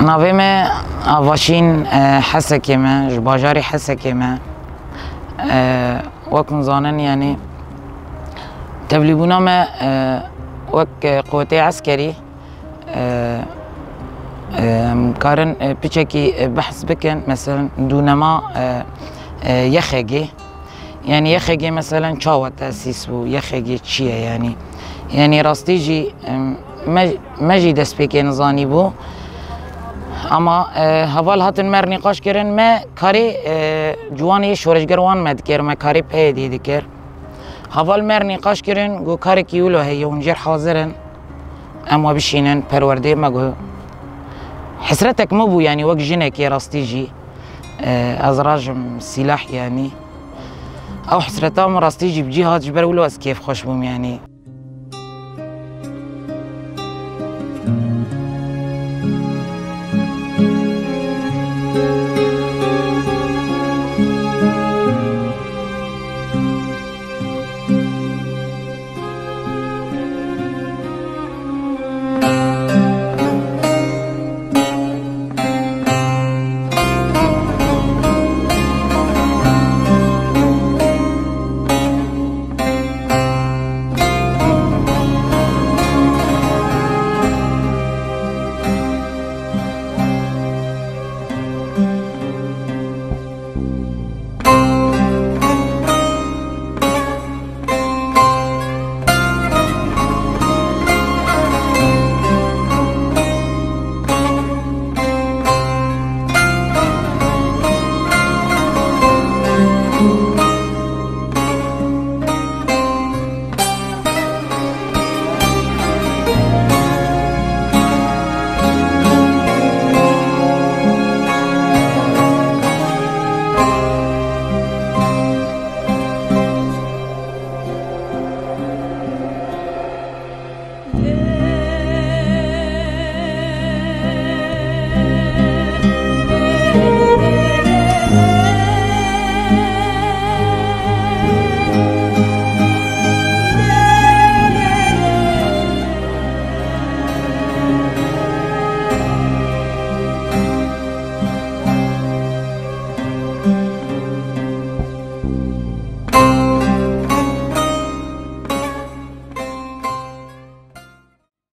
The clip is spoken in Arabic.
ناوی ما آواشین حسکی ما جباجاری حسکی ما وکن زانن یعنی تبلیغونا ما وک قوة عسكري كارن بيشكي بحث بكن مثلا دونما يخجي يعني يخجي مثلا شاوة تأسيس ويخجي تشيه يعني راستيجي مجي دست بكي نزاني بو اما هوال هاتن مر نقاش کرن ما کاری جوانی شورشگروان مد کر ما کاری پیدی دکر هوال مر نقاش کرن گو کاری کیولو هی اونجر حاضرن اما بشینن پرورده ما گو حسرتك مو بو يعني وقت جنك يا راستيجي از راجم سلاح يعني او حسرتام راستيجي بجهاد جبر ولو اس كيف خوش بوم يعني